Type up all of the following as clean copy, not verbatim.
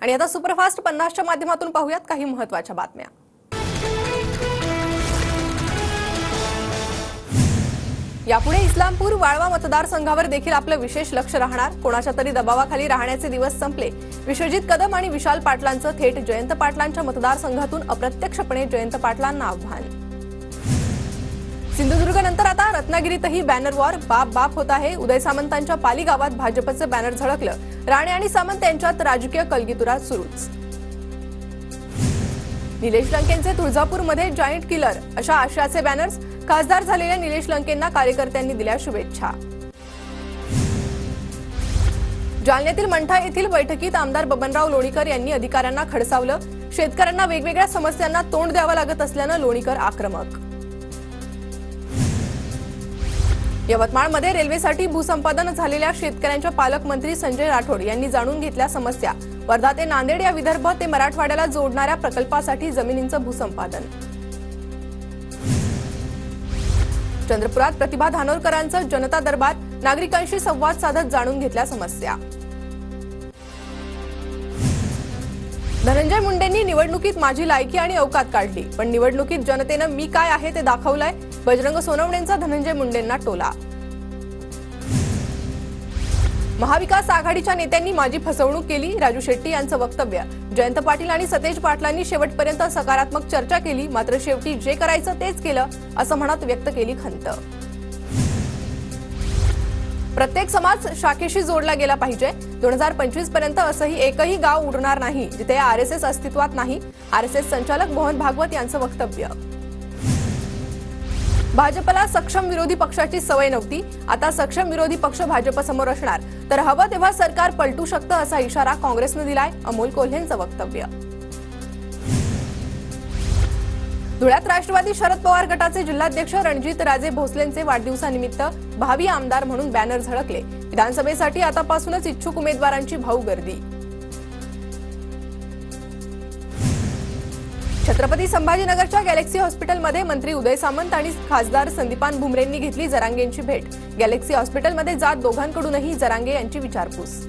आणि आता सुपरफास्ट 50च्या माध्यमातून पाहूयात काही महत्त्वाच्या बातम्या। यापुढे इस्लामपूर वाळवा मतदारसंघावर देखील आपलं विशेष लक्ष राहणार। कोणाच्या तरी दबावाखाली राहण्याचे दिवस संपले। विश्वजित कदम आणि विशाल पाटलांचं थेट जयंत पाटलांच्या मतदारसंघातून अप्रत्यक्षपणे जयंत पाटलांना आव्हान। सिंधुदुर्गनंतर आता रत्नागिरीतही बॅनर वॉर बाप बाप होत आहे। उदय सामंतांच्या पाली गावात भाजपचे बॅनर झळकलं। राणे आणि सामंत यांच्यात राजकीय कलगीतुरा सुरूच। निलेश लंकेंचे तुळजापूरमध्ये जॉईंट किलर अशा आशयाचे बॅनर्स। खासदार झालेल्या निलेश लंकेंना कार्यकर्त्यांनी दिल्या शुभेच्छा। जालन्यातील मंठा येथील बैठकीत आमदार बबनराव लोणीकर यांनी अधिकाऱ्यांना खडसावलं। शेतकऱ्यांना वेगवेगळ्या समस्यांना तोंड द्यावं लागत असल्यानं लोणीकर आक्रमक। यवतमाळमध्ये रेल्वेसाठी भूसंपादन झालेल्या शेतकऱ्यांच्या पालकमंत्री संजय राठोड यांनी जाणून घेतल्या समस्या। वर्धा ते नांदेड या विदर्भ ते मराठवाड्याला जोडणाऱ्या प्रकल्पासाठी जमिनींचं भूसंपादन। चंद्रपुरात प्रतिभा धानोरकरांचं जनता दरबार। नागरिकांशी संवाद साधत जाणून घेतल्या समस्या। धनंजय मुंडेंनी निवडणुकीत माझी लायकी आणि अवकात काढली, पण निवडणुकीत जनतेनं मी काय आहे ते दाखवलंय। बजरंग सोनवणेंचा धनंजय मुंडेंना टोला। महाविकास आघाडीच्या नेत्यांनी माझी फसवणूक केली, राजू शेट्टी यांचं वक्तव्य। जयंत पाटील आणि सतेज पाटलांनी शेवटपर्यंत सकारात्मक चर्चा केली, मात्र शेवटी जे करायचं तेच केलं असं म्हणत व्यक्त केली खंत। प्रत्येक समाज शाखेशी जोडला गेला पाहिजे। 2025 पर्यंत असंही एकही गाव उरणार नाही जिथे आरएसएस अस्तित्वात नाही। आरएसएस संचालक मोहन भागवत यांचं वक्तव्य। भाजपला सक्षम विरोधी पक्षाची सवय नव्हती, आता सक्षम विरोधी पक्ष भाजपसमोर असणार तर हवं तेव्हा सरकार पलटू शकतं असा इशारा काँग्रेसने दिलाय। अमोल कोल्हेंचं वक्तव्य। धुळ्यात राष्ट्रवादी शरद पवार गटाचे जिल्हाध्यक्ष रणजित राजे भोसलेंचे वाढदिवसानिमित्त भावी आमदार म्हणून बॅनर झळकले। विधानसभेसाठी आतापासूनच इच्छुक उमेदवारांची भाऊ गर्दी। छत्रपती संभाजीनगरच्या गॅलेक्सी हॉस्पिटलमध्ये मंत्री उदय सामंत आणि खासदार संदीपान भुमरेंनी घेतली जरांगेंची भेट। गॅलेक्सी हॉस्पिटलमध्ये जात दोघांकडूनही जरांगे यांची विचारपूस।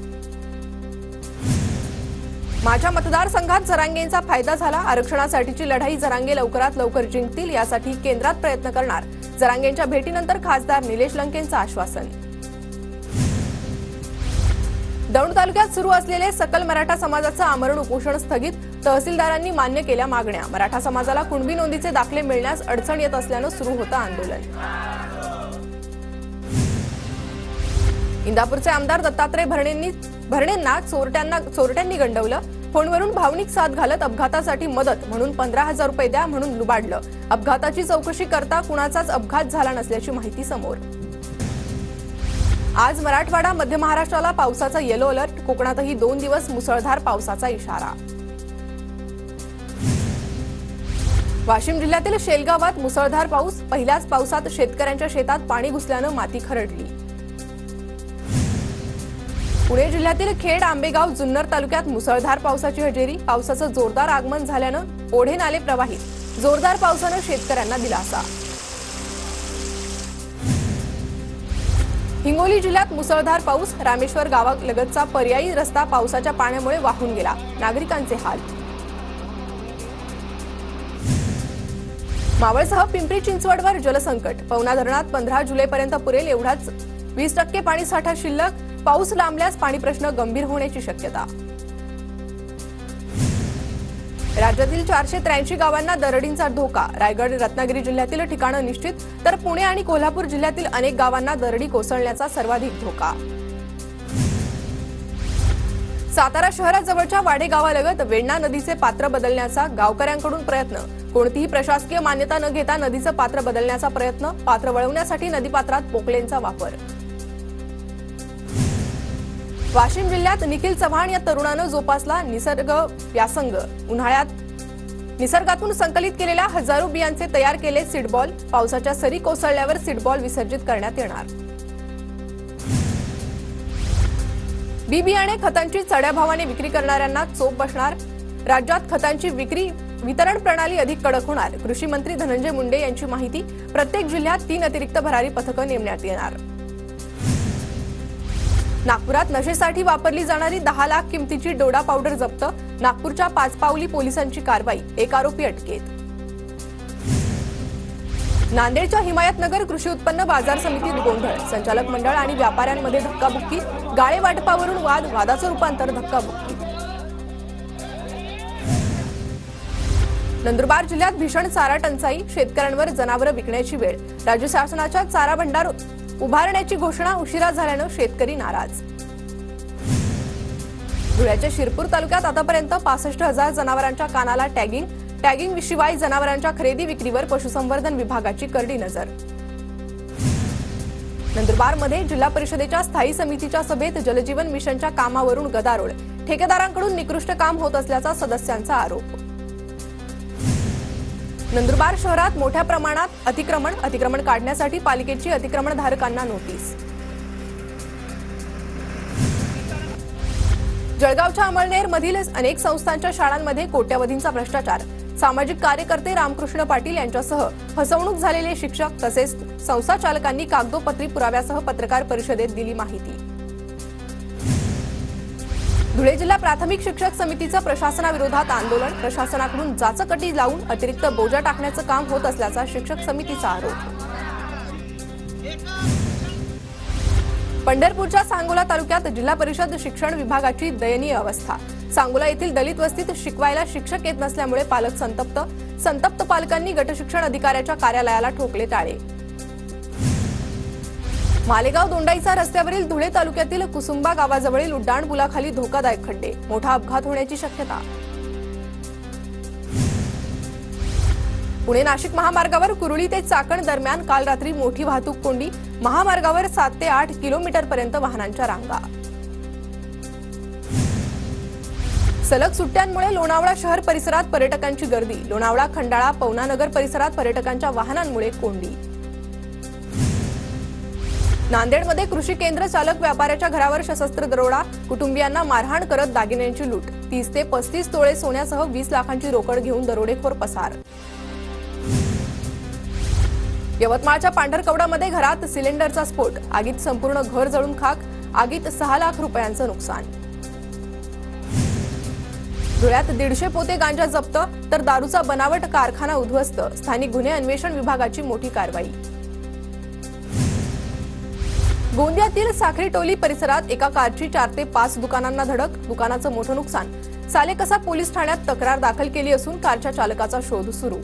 माझ्या मतदारसंघात जरांगेंचा फायदा झाला। आरक्षणासाठीची लढाई जरांगे लवकरात लवकर जिंकतील यासाठी केंद्रात प्रयत्न करणार। जरांगेंच्या भेटीनंतर खासदार निलेश लंकेंचं आश्वासन। दौंड तालुक्यात सुरू असलेले सकल मराठा समाजाचं आमरण उपोषण स्थगित। तहसीलदारांनी मान्य केल्या मागण्या। मराठा समाजाला कुणबी नोंदीचे दाखले मिळण्यास अडचण येत असल्यानं सुरू होतं आंदोलन। इंदापूरचे आमदार दत्तात्रय भरणेंना चोरट्यांनी गंडवलं। फोनवरून भावनिक साथ घालत अपघातासाठी मदत म्हणून 15,000 रुपये द्या म्हणून लुबाडलं। अपघाताची चौकशी करता कुणाचाच अपघात झाला नसल्याची माहिती समोर। आज मराठवाडा मध्य महाराष्ट्राला पावसाचा येलो अलर्ट। कोकणातही 2 दिवस मुसळधार पावसाचा इशारा। वाशिम जिल्ह्यातील शेलगावात मुसळधार पाऊस। पहिल्याच पावसात शेतकऱ्यांच्या शेतात पाणी घुसल्यानं माती खरडली। पुणे जिल्ह्यातील खेड आंबेगाव जुन्नर तालुक्यात मुसळधार पावसाची हजेरी। पावसाचं जोरदार आगमन झाल्यानं ओढे नाले प्रवाहित। जोरदार पावसानं शेतकऱ्यांना दिलासा। हिंगोली जिल्ह्यात मुसळधार पाऊस। रामेश्वर गावालगतचा पर्यायी रस्ता पावसाच्या पाण्यामुळे वाहून गेला। नागरिकांचे हाल। मावळसह पिंपरी चिंचवडवर जलसंकट। पवना धरणात 15 जुलैपर्यंत पुरेल एवढाच 20% पाणीसाठा शिल्लक। पाऊस लांबल्यास पाणी प्रश्न गंभीर होण्याची शक्यता। राज्यातील 483 गावांना दरडींचा धोका। रायगड रत्नागिरी जिल्ह्यातील ठिकाणं निश्चित, तर पुणे आणि कोल्हापूर जिल्ह्यातील अनेक गावांना दरडी कोसळण्याचा सर्वाधिक धोका। सातारा शहराजवळच्या वाडे गावालगत वेण्णा नदीचे पात्र बदलण्याचा गावकऱ्यांकडून प्रयत्न। कोणतीही प्रशासकीय मान्यता न घेता नदीचं पात्र बदलण्याचा प्रयत्न। पात्र वळवण्यासाठी नदीपात्रात पोकलेंचा वापर। वाशिम जिल्ह्यात निखिल चव्हाण या तरुणानं जोपासला निसर्ग व्यासंग। उन्हाळ्यात निसर्गातून संकलित केलेल्या हजारो बियांचे तयार केले सीडबॉल। पावसाच्या सरी कोसळल्यावर सीडबॉल विसर्जित करण्यात येणार। बी बियाणे खतांची चढ्या भावाने विक्री करणाऱ्यांना चोप बसणार। राज्यात खतांची वितरण प्रणाली अधिक कडक होणार। कृषी मंत्री धनंजय मुंडे यांची माहिती। प्रत्येक जिल्ह्यात 3 अतिरिक्त भरारी पथकं नेमण्यात येणार। नागपुरात नशेसाठी वापरली जाणारी 10 लाख किमतीची डोडा पावडर जप्त। नागपूरच्या पाचपावली पोलिसांची कारवाई, एक आरोपी अटकेत। नांदेडच्या हिमायतनगर कृषी उत्पन्न बाजार समितीत गोंधळ, संचालक मंडळ आणि व्यापाऱ्यांमध्ये धक्काबुक्की, गाळे वाटपावरून वाद, वादाचं रूपांतर धक्काबुक्की। नंदुरबार जिल्ह्यात भीषण चारा टंचाई, शेतकऱ्यांवर जनावरं विकण्याची वेळ। राज्य शासनाच्या चारा भंडार उभारण्याची घोषणा उशिरा झाल्यानं शेतकरी नाराज। धुळ्याच्या शिरपूर तालुक्यात आतापर्यंत 65,000 जनावरांच्या कानाला टॅगिंग शिवाय जनावरांच्या खरेदी विक्रीवर पशुसंवर्धन विभागाची करडी नजर। नंदुरबारमध्ये जिल्हा परिषदेच्या स्थायी समितीच्या सभेत जलजीवन मिशनच्या कामावरून गदारोळ, ठेकेदारांकडून निकृष्ट काम होत असल्याचा सदस्यांचा आरोप। नंदुरबार शहरात मोठ्या प्रमाणात अतिक्रमण काढण्यासाठी पालिकेची अतिक्रमणधारकांना नोटीस। जळगावच्या अमळनेर मधील अनेक संस्थांच्या शाळांमध्ये कोट्यवधींचा भ्रष्टाचार, सामाजिक कार्यकर्ते रामकृष्ण पाटील यांच्यासह फसवणूक झालेले शिक्षक तसेच संस्था चालकांनी कागदोपत्री पुराव्यासह पत्रकार परिषदेत दिली माहिती। धुळे जिल्हा प्राथमिक शिक्षक समितीचं प्रशासनाविरोधात आंदोलन, प्रशासनाकडून जाचकटी लावून अतिरिक्त बोजा टाकण्याचं काम होत असल्याचा शिक्षक समितीचा आरोप। पंढरपूरच्या सांगोला तालुक्यात जिल्हा परिषद शिक्षण विभागाची दयनीय अवस्था, सांगोला येथील दलित वस्तीत शिकवायला शिक्षक येत नसल्यामुळे पालक संतप्त पालकांनी गटशिक्षण अधिकाऱ्याच्या कार्यालयाला ठोकले टाळे। मालेगाव दोंडाईचा रस्त्यावरील धुळे तालुक्यातील कुसुंबा गावाजवळील उड्डाणपुलाखाली धोकादायक खड्डे, मोठा अपघात होण्याची शक्यता। पुणे नाशिक महामार्गावर कुरुळी ते चाकण दरम्यान काल रात्री मोठी वाहतूक कोंडी, महामार्गावर 7 ते 8 किलोमीटरपर्यंत वाहनांच्या रांगा। सलग सुट्ट्यांमुळे लोणावळा शहर परिसरात पर्यटकांची गर्दी, लोणावळा खंडाळा पवनानगर परिसरात पर्यटकांच्या वाहनांमुळे कोंडी। नांदेडमध्ये कृषी केंद्र चालक व्यापाऱ्याच्या घरावर सशस्त्र दरोडा, कुटुंबियांना मारहाण करत दागिन्यांची लूट, 30 ते 35 तोळे सोन्यासह 20 लाखांची रोकड घेऊन दरोडेखोर पसार। यवतमाळच्या पांढरकवडामध्ये घरात सिलेंडरचा स्फोट, आगीत संपूर्ण घर जळून खाक, आगीत 6 लाख रुपयांचं नुकसान। धुळ्यात 150 पोते गांजा जप्त तर दारूचा बनावट कारखाना उद्ध्वस्त, स्थानिक गुन्हे अन्वेषण विभागाची मोठी कारवाई। गोंदियातील साखरी टोली परिसरात एका कारची 4 ते 5 दुकानांना धडक, दुकानाचं मोठं नुकसान, सालेकसा पोलीस ठाण्यात तक्रार दाखल केली असून कारच्या चालकाचा शोध सुरू।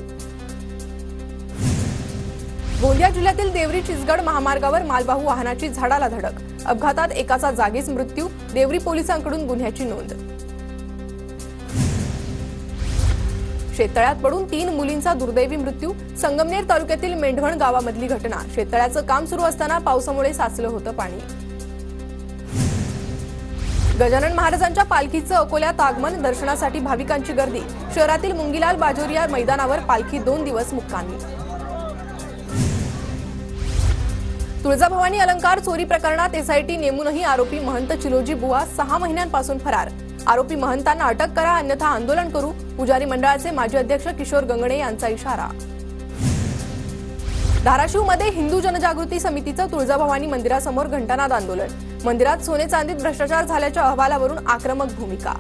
गोंदिया जिल्ह्यातील देवरी चिचगड महामार्गावर मालवाहू वाहनाची झाडाला धडक, अपघातात एकाचा जागीच मृत्यू, देवरी पोलिसांकडून गुन्ह्याची नोंद। शेततळ्यात पडून 3 मुलींचा दुर्दैवी मृत्यू, संगमनेर तालुक्यातील मेंढवण गावामधली घटना, शेततळ्याचं काम सुरू असताना पावसामुळे साचलं होतं पाणी। गजानन महाराजांच्या पालखीचं अकोल्यात आगमन, दर्शनासाठी भाविकांची गर्दी, शहरातील मुंगीलाल बाजोरिया मैदानावर पालखी 2 दिवस मुक्कामी। तुळजाभवानी अलंकार चोरी प्रकरणात एसआयटी नेमूनही आरोपी महंत चिलोजी बुवा 6 महिन्यांपासून फरार, आरोपी महंतांना अटक करा अन्यथा आंदोलन करू, पुजारी मंडळाचे माजी अध्यक्ष किशोर गंगणे यांचा इशारा। धाराशिवमध्ये हिंदू जनजागृती समितीचं तुळजाभवानी मंदिरासमोर घंटानाद आंदोलन, मंदिरात सोने चांदीत भ्रष्टाचार झाल्याच्या अहवालावरून आक्रमक भूमिका।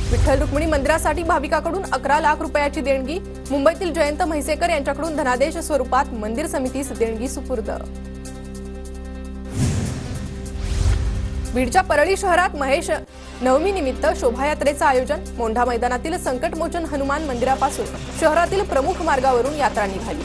विठ्ठल रुक्मिणी मंदिरासाठी भाविकाकडून 11 लाख रुपयाची देणगी, मुंबईतील जयंत म्हैसेकर यांच्याकडून धनादेश स्वरूपात मंदिर समितीस देणगी सुपूर्द। बीडच्या परळी शहरात महेश नवमीनिमित्त शोभायात्रेचं आयोजन, मोंढा मैदानातील संकटमोचन हनुमान मंदिरापासून शहरातील प्रमुख मार्गावरून यात्रा निघाली।